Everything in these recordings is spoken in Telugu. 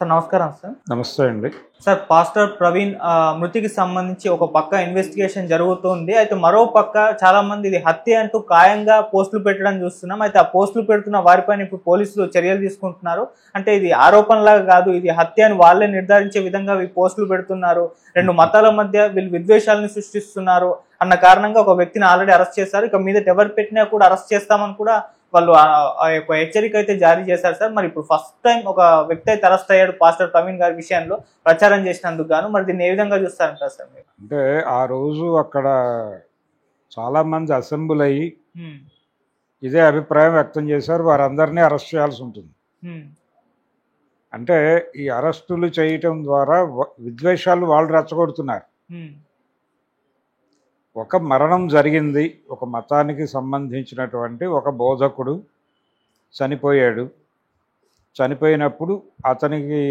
సార్ నమస్కారం సార్. నమస్తే అండి. సార్ పాస్టర్ ప్రవీణ్ మృతికి సంబంధించి ఒక పక్క ఇన్వెస్టిగేషన్ జరుగుతుంది. అయితే మరో పక్క చాలా మంది ఇది హత్య అంటూ ఖాయంగా పోస్టులు పెట్టడం చూస్తున్నాం. అయితే ఆ పోస్టులు పెడుతున్న వారిపైన ఇప్పుడు పోలీసులు చర్యలు తీసుకుంటున్నారు. అంటే ఇది ఆరోపణలాగా కాదు, ఇది హత్య అని వాళ్ళే నిర్ధారించే విధంగా ఈ పోస్టులు పెడుతున్నారు. రెండు మతాల మధ్య వీళ్ళు విద్వేషాలను సృష్టిస్తున్నారు అన్న కారణంగా ఒక వ్యక్తిని ఆల్రెడీ అరెస్ట్ చేశారు. ఇక మీద ఎవరు పెట్టినా కూడా అరెస్ట్ చేస్తామని కూడా వాళ్ళు ఆ యొక్క హెచ్చరిక అయితే జారీ చేశారు సార్. మరి ఇప్పుడు ఫస్ట్ టైం ఒక వ్యక్తి అయితే అరెస్ట్ అయ్యాడు పాస్టర్ ప్రవీణ్ గారి విషయంలో ప్రచారం చేసినందుకు గాను. మరి దీన్ని ఏ విధంగా చూస్తారంటారు సార్ మీరు? అంటే ఆ రోజు అక్కడ చాలా మంది అసెంబ్లీ అయ్యి ఇదే అభిప్రాయం వ్యక్తం చేశారు. వారందరినీ అరెస్ట్ చేయాల్సి ఉంటుంది. అంటే ఈ అరెస్టులు చేయటం ద్వారా విద్వేషాలు వాళ్ళు రెచ్చగొడుతున్నారు. ఒక మరణం జరిగింది, ఒక మతానికి సంబంధించినటువంటి ఒక బోధకుడు చనిపోయాడు. చనిపోయినప్పుడు అతనికి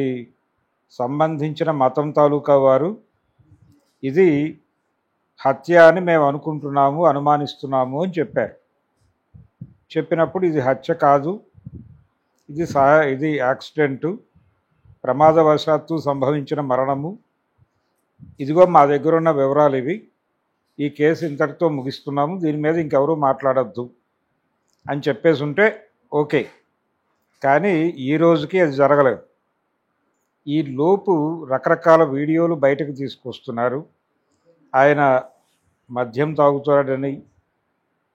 సంబంధించిన మతం తాలూకా వారు ఇది హత్య అని మేము అనుకుంటున్నాము, అనుమానిస్తున్నాము అని చెప్పారు. చెప్పినప్పుడు ఇది హత్య కాదు, ఇది యాక్సిడెంటు, ప్రమాదవశాత్తు సంభవించిన మరణము, ఇదిగో మా దగ్గర ఉన్న వివరాలు ఇవి, ఈ కేసు ఇంతటితో ముగిస్తున్నాము, దీని మీద ఇంకెవరూ మాట్లాడద్దు అని చెప్పేసి ఉంటే ఓకే. కానీ ఈ రోజుకి అది జరగలేదు. ఈ లోపు రకరకాల వీడియోలు బయటకు తీసుకొస్తున్నారు. ఆయన మద్యం తాగుతాడని,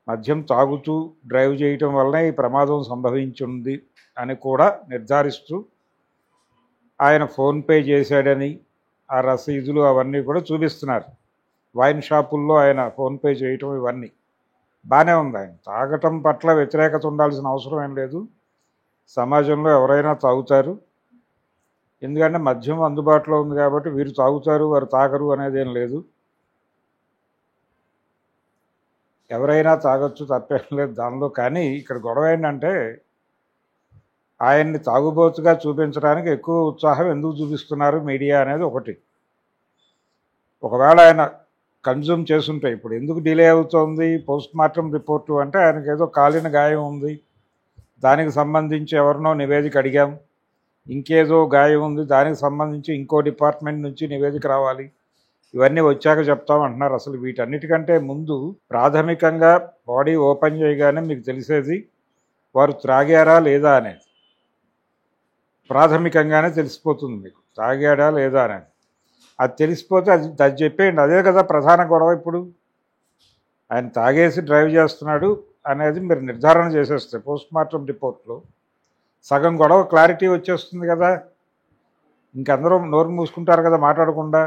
మద్యం తాగుతూ డ్రైవ్ చేయటం వల్లనే ఈ ప్రమాదం సంభవించింది అని కూడా నిర్ధారిస్తూ ఆయన ఫోన్పే చేశాడని ఆ రసీదులు అవన్నీ కూడా చూపిస్తున్నారు. వైన్ షాపుల్లో ఆయన ఫోన్పే చేయటం ఇవన్నీ బాగానే ఉంది. ఆయన తాగటం పట్ల వ్యతిరేకత ఉండాల్సిన అవసరం ఏం లేదు. సమాజంలో ఎవరైనా తాగుతారు, ఎందుకంటే మద్యం అందుబాటులో ఉంది కాబట్టి వీరు తాగుతారు వారు తాగరు అనేది ఏం లేదు. ఎవరైనా తాగొచ్చు, తప్పేం లేదు దానిలో. కానీ ఇక్కడ గొడవ ఏంటంటే ఆయన్ని తాగుబోతుగా చూపించడానికి ఎక్కువ ఉత్సాహం ఎందుకు చూపిస్తున్నారు మీడియా అనేది ఒకటి. ఒకవేళ ఆయన కన్జ్యూమ్ చేసుంటే ఇప్పుడు ఎందుకు డిలే అవుతోంది పోస్ట్ మార్టం రిపోర్టు అంటే ఆయనకి ఏదో కాలిన గాయం ఉంది, దానికి సంబంధించి ఎవరినో నివేదిక అడిగాం, ఇంకేదో గాయం ఉంది దానికి సంబంధించి ఇంకో డిపార్ట్మెంట్ నుంచి నివేదిక రావాలి, ఇవన్నీ వచ్చాక చెప్తామంటున్నారు. అసలు వీటన్నిటికంటే ముందు ప్రాథమికంగా బాడీ ఓపెన్ చేయగానే మీకు తెలిసేది వారు త్రాగారా లేదా అనేది. ప్రాథమికంగానే తెలిసిపోతుంది మీకు తాగాడా లేదా అనేది. అది తెలిసిపోతే అది చెప్పేయండి. అదే కదా ప్రధాన గొడవ. ఇప్పుడు ఆయన తాగేసి డ్రైవ్ చేస్తున్నాడు అనేది మీరు నిర్ధారణ చేసేస్తే పోస్ట్ మార్టం రిపోర్ట్లో సగం గొడవ క్లారిటీ వచ్చేస్తుంది కదా. ఇంకందరూ నోరు మూసుకుంటారు కదా మాట్లాడకుండా.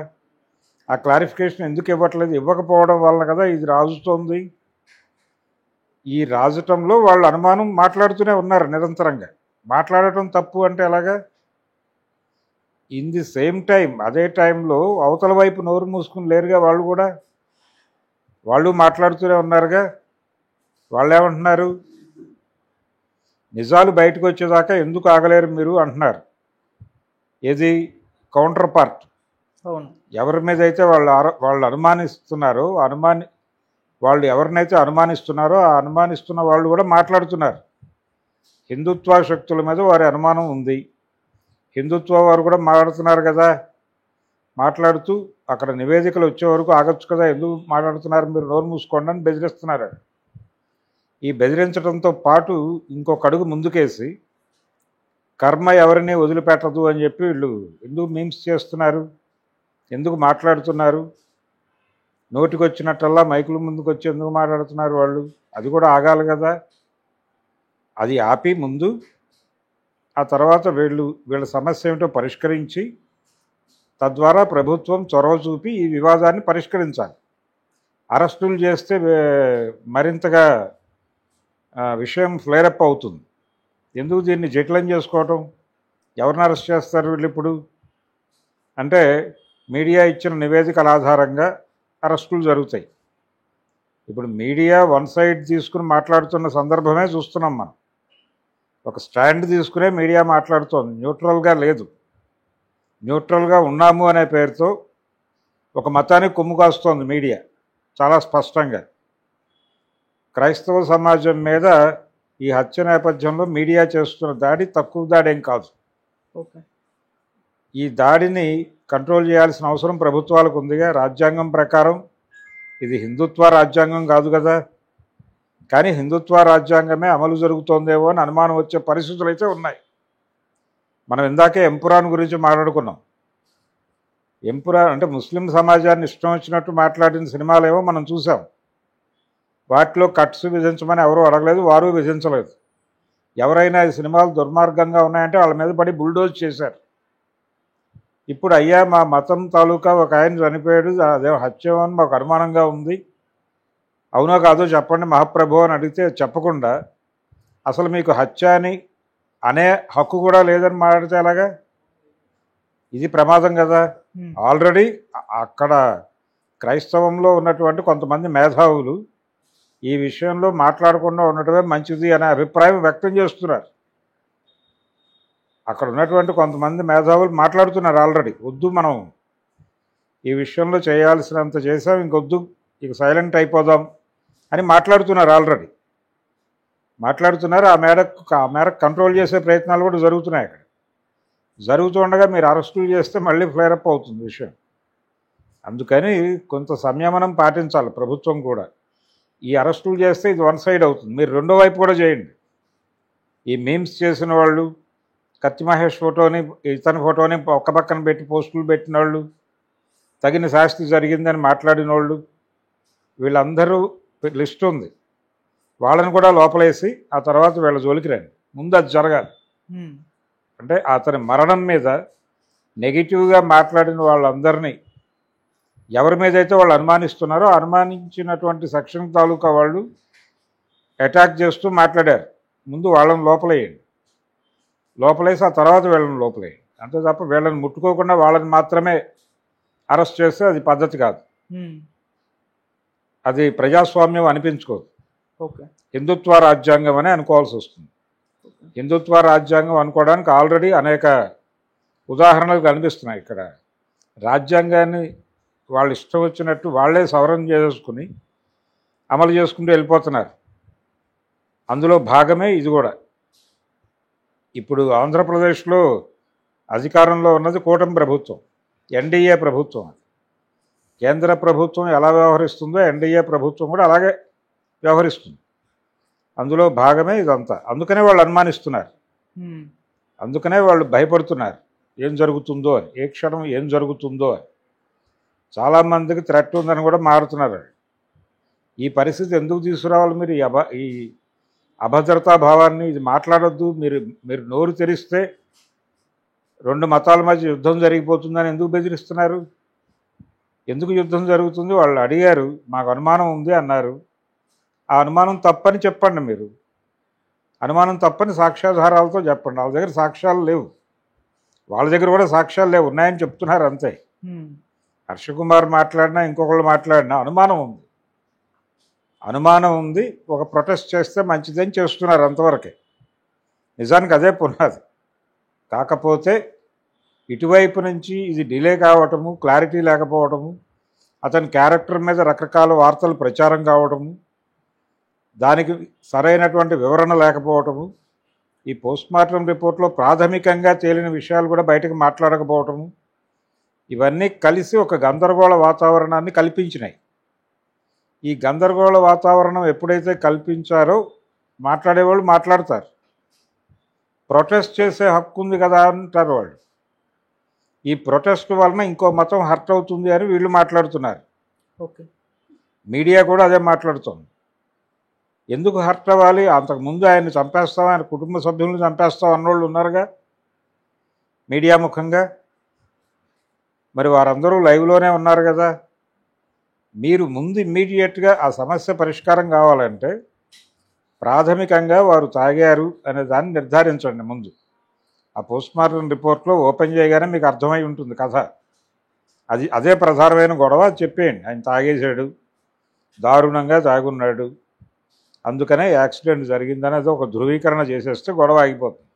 ఆ క్లారిఫికేషన్ ఎందుకు ఇవ్వట్లేదు? ఇవ్వకపోవడం వల్ల కదా ఇది రాజుతోంది. ఈ రాజటంలో వాళ్ళు అనుమానం మాట్లాడుతూనే ఉన్నారు నిరంతరంగా. మాట్లాడటం తప్పు అంటే ఎలాగా? ఇన్ ది సేమ్ టైం అదే టైంలో అవతల వైపు నోరు మూసుకుని లేరుగా వాళ్ళు కూడా. వాళ్ళు మాట్లాడుతూనే ఉన్నారుగా. వాళ్ళు ఏమంటున్నారు? నిజాలు బయటకు వచ్చేదాకా ఎందుకు ఆగలేరు మీరు అంటున్నారు. ఏది కౌంటర్ పార్ట్. ఎవరి మీద అయితే వాళ్ళు అనుమానిస్తున్నారో వాళ్ళు ఎవరినైతే అనుమానిస్తున్నారో ఆ అనుమానిస్తున్న వాళ్ళు కూడా మాట్లాడుతున్నారు. హిందుత్వ శక్తుల మీద వారి అనుమానం ఉంది. హిందుత్వ వారు కూడా మాట్లాడుతున్నారు కదా. మాట్లాడుతూ అక్కడ నివేదికలు వచ్చే వరకు ఆగొచ్చు కదా, ఎందుకు మాట్లాడుతున్నారు మీరు, నోరు మూసుకోండి అని బెదిరిస్తున్నారు. ఈ బెదిరించడంతో పాటు ఇంకొక అడుగు ముందుకేసి కర్మ ఎవరిని వదిలిపెట్టదు అని చెప్పి వీళ్ళు ఎందుకు మీమ్స్ చేస్తున్నారు, ఎందుకు మాట్లాడుతున్నారు, నోటికి వచ్చినట్టల్లా మైకుల ముందుకు వచ్చి ఎందుకు మాట్లాడుతున్నారు వాళ్ళు? అది కూడా ఆగాలి కదా. అది ఆపి ముందు ఆ తర్వాత వీళ్ళ సమస్య ఏమిటో పరిష్కరించి తద్వారా ప్రభుత్వం చొరవ చూపి ఈ వివాదాన్ని పరిష్కరించాలి. అరెస్టులు చేస్తే మరింతగా విషయం ఫ్లేరప్ అవుతుంది. ఎందుకు దీన్ని జటిలం చేసుకోవటం? ఎవరిని అరెస్ట్ చేస్తారు వీళ్ళు ఇప్పుడు? అంటే మీడియా ఇచ్చిన నివేదికల ఆధారంగా అరెస్టులు జరుగుతాయి. ఇప్పుడు మీడియా వన్ సైడ్ తీసుకుని మాట్లాడుతున్న సందర్భమే చూస్తున్నాం మనం. ఒక స్టాండ్ తీసుకునే మీడియా మాట్లాడుతోంది, న్యూట్రల్గా లేదు. న్యూట్రల్గా ఉన్నాము అనే పేరుతో ఒక మతానికి కొమ్ము కాస్తోంది మీడియా చాలా స్పష్టంగా. క్రైస్తవ సమాజం మీద ఈ హత్య నేపథ్యంలో మీడియా చేస్తున్న దాడి తక్కువ దాడేం కాదు. ఓకే. ఈ దాడిని కంట్రోల్ చేయాల్సిన అవసరం ప్రభుత్వాలకు ఉందిగా. రాజ్యాంగం ప్రకారం ఇది హిందుత్వ రాజ్యాంగం కాదు కదా, కానీ హిందుత్వ రాజ్యాంగమే అమలు జరుగుతోందేమో అని అనుమానం వచ్చే పరిస్థితులు అయితే ఉన్నాయి. మనం ఇందాకే ఎంపురాన్ గురించి మాట్లాడుకున్నాం. ఎంపురాన్ అంటే ముస్లిం సమాజాన్ని ఇష్టం వచ్చినట్టు మాట్లాడిన సినిమాలేమో మనం చూసాం. వాటిలో కట్స్ విధించమని ఎవరూ అడగలేదు, వారు విధించలేదు. ఎవరైనా ఈ సినిమాలు దుర్మార్గంగా ఉన్నాయంటే వాళ్ళ మీద పడి బుల్డోజ్ చేశారు. ఇప్పుడు అయ్యా మా మతం తాలూకా ఒక ఆయన చనిపోయాడు, అదే హత్య అని మాకు అనుమానంగా ఉంది, అవునో కాదో చెప్పండి మహాప్రభు అని అడిగితే చెప్పకుండా అసలు మీకు హత్య అని అనే హక్కు కూడా లేదని మాట్లాడితే ఎలాగా? ఇది ప్రమాదం కదా. ఆల్రెడీ అక్కడ క్రైస్తవంలో ఉన్నటువంటి కొంతమంది మేధావులు ఈ విషయంలో మాట్లాడకుండా ఉండటమే మంచిది అనే అభిప్రాయం వ్యక్తం చేస్తున్నారు. అక్కడ ఉన్నటువంటి కొంతమంది మేధావులు మాట్లాడుతున్నారు ఆల్రెడీ, వద్దు మనం ఈ విషయంలో చేయాల్సినంత చేసాం, ఇంకొద్దు, ఇక సైలెంట్ అయిపోదాం అని మాట్లాడుతున్నారు ఆల్రెడీ. మాట్లాడుతున్నారు. ఆ మేరకు కంట్రోల్ చేసే ప్రయత్నాలు కూడా జరుగుతున్నాయి. అక్కడ జరుగుతుండగా మీరు అరెస్టులు చేస్తే మళ్ళీ ఫ్లేరప్ అవుతుంది విషయం. అందుకని కొంత సంయమనం పాటించాలి ప్రభుత్వం కూడా. ఈ అరెస్టులు చేస్తే ఇది వన్ సైడ్ అవుతుంది, మీరు రెండో వైపు కూడా చేయండి. ఈ మీమ్స్ చేసిన వాళ్ళు, కత్తి మహేష్ ఫోటోని ఇతని ఫోటోని ఒక్క పక్కన పెట్టి పోస్టులు పెట్టిన వాళ్ళు, తగిన శాస్తి జరిగిందని మాట్లాడిన వాళ్ళు, వీళ్ళందరూ లిస్ట్ ఉంది. వాళ్ళని కూడా లోపలేసి ఆ తర్వాత వీళ్ళ జోలికి రండి. ముందు అది జరగాలి. అంటే అతని మరణం మీద నెగిటివ్గా మాట్లాడిన వాళ్ళందరినీ ఎవరి మీద అయితే వాళ్ళు అనుమానిస్తున్నారో అనుమానించినటువంటి సెక్షన్ తాలూకా వాళ్ళు అటాక్ చేస్తూ మాట్లాడారు. ముందు వాళ్ళని లోపలేయండి, లోపలేసి ఆ తర్వాత వీళ్ళని లోపలేయండి. అంతే తప్ప వీళ్ళని ముట్టుకోకుండా వాళ్ళని మాత్రమే అరెస్ట్ చేస్తే అది పద్ధతి కాదు. అది ప్రజాస్వామ్యం అనిపించుకోదు. ఓకే, హిందుత్వ రాజ్యాంగం అని అనుకోవాల్సి వస్తుంది. హిందుత్వ రాజ్యాంగం అనుకోవడానికి ఆల్రెడీ అనేక ఉదాహరణలు కనిపిస్తున్నాయి. ఇక్కడ రాజ్యాంగాన్ని వాళ్ళు ఇష్టం వచ్చినట్టు వాళ్ళే సవరణ చేసుకుని అమలు చేసుకుంటూ వెళ్ళిపోతున్నారు. అందులో భాగమే ఇది కూడా. ఇప్పుడు ఆంధ్రప్రదేశ్లో అధికారంలో ఉన్నది కూటమి ప్రభుత్వం, ఎన్డీఏ ప్రభుత్వం. కేంద్ర ప్రభుత్వం ఎలా వ్యవహరిస్తుందో ఎన్డీఏ ప్రభుత్వం కూడా అలాగే వ్యవహరిస్తుంది. అందులో భాగమే ఇదంతా. అందుకనే వాళ్ళు అనుమానిస్తున్నారు, అందుకనే వాళ్ళు భయపడుతున్నారు ఏం జరుగుతుందో అని, ఏ క్షణం ఏం జరుగుతుందో అని. చాలామందికి థ్రెట్ ఉందని కూడా మారుతున్నారు. ఈ పరిస్థితి ఎందుకు తీసుకురావాలి మీరు? ఈ అభద్రతా భావాన్ని ఇది మాట్లాడొద్దు, మీరు నోరు తెరిస్తే రెండు మతాల మధ్య యుద్ధం జరిగిపోతుందని ఎందుకు బెదిరిస్తున్నారు? ఎందుకు యుద్ధం జరుగుతుంది? వాళ్ళు అడిగారు, మాకు అనుమానం ఉంది అన్నారు. ఆ అనుమానం తప్పని చెప్పండి. మీరు అనుమానం తప్పని సాక్ష్యాధారాలతో చెప్పండి. వాళ్ళ దగ్గర సాక్ష్యాలు లేవు, వాళ్ళ దగ్గర కూడా సాక్ష్యాలు లేవు, ఉన్నాయని చెప్తున్నారు అంతే. హర్షకుమార్ మాట్లాడినా ఇంకొకళ్ళు మాట్లాడినా అనుమానం ఉంది, అనుమానం ఉంది, ఒక ప్రొటెస్ట్ చేస్తే మంచిదని చేస్తున్నారు అంతవరకే. నిజానికి అదే పునాది. కాకపోతే ఇటువైపు నుంచి ఇది డిలే కావటము, క్లారిటీ లేకపోవటము, అతని క్యారెక్టర్ మీద రకరకాల వార్తలు ప్రచారం కావటము, దానికి సరైనటువంటి వివరణ లేకపోవటము, ఈ పోస్ట్మార్టం రిపోర్ట్లో ప్రాథమికంగా తేలిన విషయాలు కూడా బయటకు మాట్లాడకపోవటము, ఇవన్నీ కలిసి ఒక గందరగోళ వాతావరణాన్ని కల్పించినాయి. ఈ గందరగోళ వాతావరణం ఎప్పుడైతే కల్పించారో మాట్లాడేవాళ్ళు మాట్లాడతారు. ప్రొటెస్ట్ చేసే హక్కు ఉంది కదా అంటారు వాళ్ళు. ఈ ప్రొటెస్ట్ వలన ఇంకో మతం హర్ట్ అవుతుంది అని వీళ్ళు మాట్లాడుతున్నారు. ఓకే, మీడియా కూడా అదే మాట్లాడుతుంది. ఎందుకు హర్ట్ అవ్వాలి? అంతకుముందు ఆయన్ని చంపేస్తాం, ఆయన కుటుంబ సభ్యులను చంపేస్తాం అన్నోళ్ళు ఉన్నారుగా మీడియా ముఖంగా. మరి వారందరూ లైవ్లోనే ఉన్నారు కదా. మీరు ముందు ఇమ్మీడియట్గా ఆ సమస్య పరిష్కారం కావాలంటే ప్రాథమికంగా వారు తాగారు అనే దాన్ని నిర్ధారించండి ముందు. ఆ పోస్ట్మార్టం రిపోర్ట్లో ఓపెన్ చేయగానే మీకు అర్థమై ఉంటుంది కథ. అదే ప్రధానమైన గొడవ. చెప్పేయండి, ఆయన తాగేశాడు, దారుణంగా తాగున్నాడు, అందుకనే యాక్సిడెంట్ జరిగిందని అది ఒక ధృవీకరణ చేసేస్తే గొడవ ఆగిపోతుంది.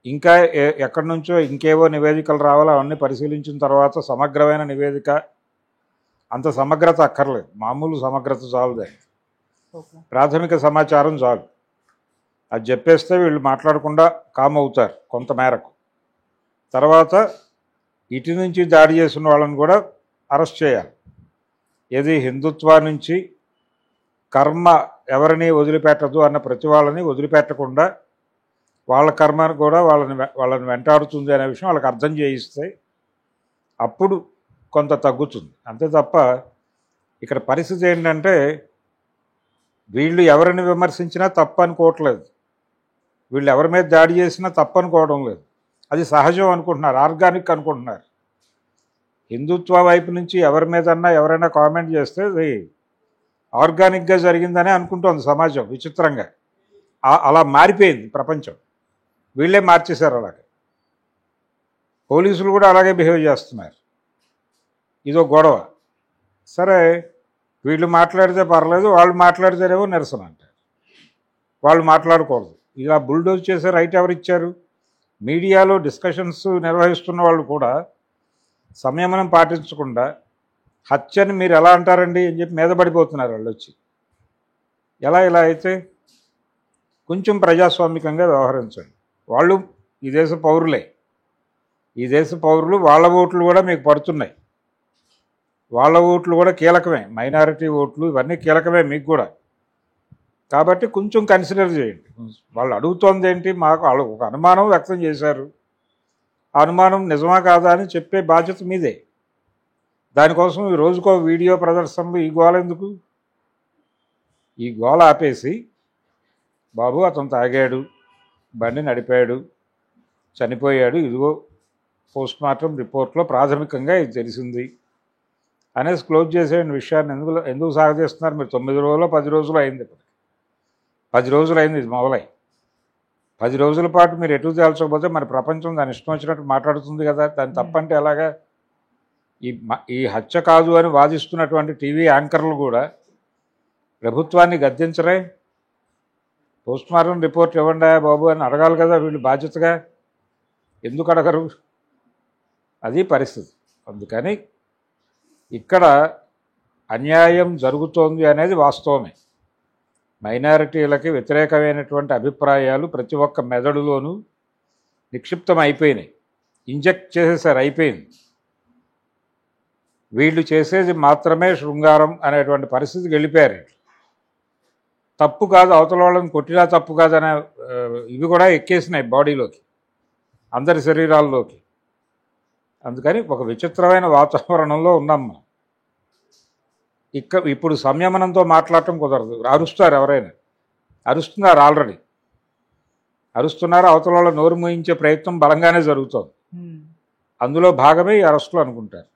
ఇంకా ఎక్కడి నుంచో ఇంకేవో నివేదికలు రావాలో అవన్నీ పరిశీలించిన తర్వాత సమగ్రమైన నివేదిక, అంత సమగ్రత అక్కర్లేదు, మామూలు సమగ్రత చాలు, దానికి ప్రాథమిక సమాచారం చాలు. అది చెప్పేస్తే వీళ్ళు మాట్లాడకుండా కామ్ అవుతారు కొంత మేరకు. తర్వాత ఇటు నుంచి దాడి చేసిన వాళ్ళని కూడా అరెస్ట్ చేయాలి. ఏది హిందుత్వ నుంచి కర్మ ఎవరిని వదిలిపెట్టదు అన్న ప్రతి వాళ్ళని వదిలిపెట్టకుండా వాళ్ళ కర్మను కూడా వాళ్ళని వెంటాడుతుంది అనే విషయం వాళ్ళకి అర్థం చేయిస్తే అప్పుడు కొంత తగ్గుతుంది. అంతే తప్ప ఇక్కడ పరిస్థితి ఏంటంటే వీళ్ళు ఎవరిని విమర్శించినా తప్పు అనుకోవట్లేదు, వీళ్ళు ఎవరి మీద దాడి చేసినా తప్పు అనుకోవడం లేదు. అది సహజం అనుకుంటున్నారు, ఆర్గానిక్ అనుకుంటున్నారు. హిందుత్వ వైపు నుంచి ఎవరి మీదన్నా ఎవరైనా కామెంట్ చేస్తే అది ఆర్గానిక్గా జరిగిందనే అనుకుంటోంది సమాజం. విచిత్రంగా అలా మారిపోయింది ప్రపంచం. వీళ్ళే మార్చేశారు అలాగే. పోలీసులు కూడా అలాగే బిహేవ్ చేస్తున్నారు. ఇదో గొడవ. సరే, వీళ్ళు మాట్లాడితే పర్లేదు, వాళ్ళు మాట్లాడితేనేమో నిరసన అంటారు. వాళ్ళు మాట్లాడకూడదు. ఇలా బుల్డోజ్ చేసే రైట్ ఎవరిచ్చారు? మీడియాలో డిస్కషన్స్ నిర్వహిస్తున్న వాళ్ళు కూడా సంయమనం పాటించకుండా హత్యని మీరు ఎలా అంటారండి అని చెప్పి మీద పడిపోతున్నారు వాళ్ళు వచ్చి. ఇలా అయితే కొంచెం ప్రజాస్వామికంగా వ్యవహరించండి. వాళ్ళు ఈ దేశ పౌరులే, ఈ దేశ పౌరులు. వాళ్ళ ఓట్లు కూడా మీకు పడుతున్నాయి, వాళ్ళ ఓట్లు కూడా కీలకమే. మైనారిటీ ఓట్లు ఇవన్నీ కీలకమే మీకు కూడా. కాబట్టి కొంచెం కన్సిడర్ చేయండి. వాళ్ళు అడుగుతోంది ఏంటి? మాకు వాళ్ళు ఒక అనుమానం వ్యక్తం చేశారు, ఆ అనుమానం నిజమా కాదా అని చెప్పే బాధ్యత మీదే. దానికోసం ఈ రోజుకో వీడియో ప్రదర్శనలు ఈ గోల ఎందుకు? ఈ గోల ఆపేసి, బాబు అతను తాగాడు, బండి నడిపాడు, చనిపోయాడు, ఇదిగో పోస్ట్మార్టం రిపోర్ట్లో ప్రాథమికంగా ఇది తెలిసింది అనేసి క్లోజ్ చేసే విషయాన్ని ఎందుకు సాగదీస్తున్నారు మీరు? 9 రోజులు 10 రోజులు అయింది. 10 రోజులు అయింది ఇది మొదలై. 10 రోజుల పాటు మీరు ఎటు తేల్చకపోతే మరి ప్రపంచం దాని ఇష్టం వచ్చినట్టు మాట్లాడుతుంది కదా. దాని తప్పంటే ఎలాగా? ఈ హత్య కాదు అని వాదిస్తున్నటువంటి టీవీ యాంకర్లు కూడా ప్రభుత్వాన్ని గద్దించరే? పోస్ట్మార్టం రిపోర్ట్ ఇవ్వండి బాబు అని అడగాలి కదా వీళ్ళు బాధ్యతగా. ఎందుకు అడగరు? అది పరిస్థితి. అందుకని ఇక్కడ అన్యాయం జరుగుతోంది అనేది వాస్తవమే. మైనారిటీలకి వ్యతిరేకమైనటువంటి అభిప్రాయాలు ప్రతి ఒక్క మెదడులోనూ నిక్షిప్తం అయిపోయినాయి, ఇంజెక్ట్ చేసేసారు, అయిపోయింది. వీళ్ళు చేసేది మాత్రమే శృంగారం అనేటువంటి పరిస్థితికి వెళ్ళిపోయారు. తప్పు కాదు, అవతల వాళ్ళని కొట్టినా తప్పు కాదనే ఇవి కూడా ఎక్కేసినాయి బాడీలోకి, అందరి శరీరాల్లోకి. అందుకని ఒక విచిత్రమైన వాతావరణంలో ఉన్నాం మనం. ఇప్పుడు సంయమనంతో మాట్లాడటం కుదరదు. అరుస్తారు, ఎవరైనా అరుస్తున్నారు, ఆల్రెడీ అరుస్తున్నారు. అవతల వాళ్ళ నోరు మూయించే ప్రయత్నం బలంగానే జరుగుతుంది. అందులో భాగమే ఈ అరెస్టులు అనుకుంటారు.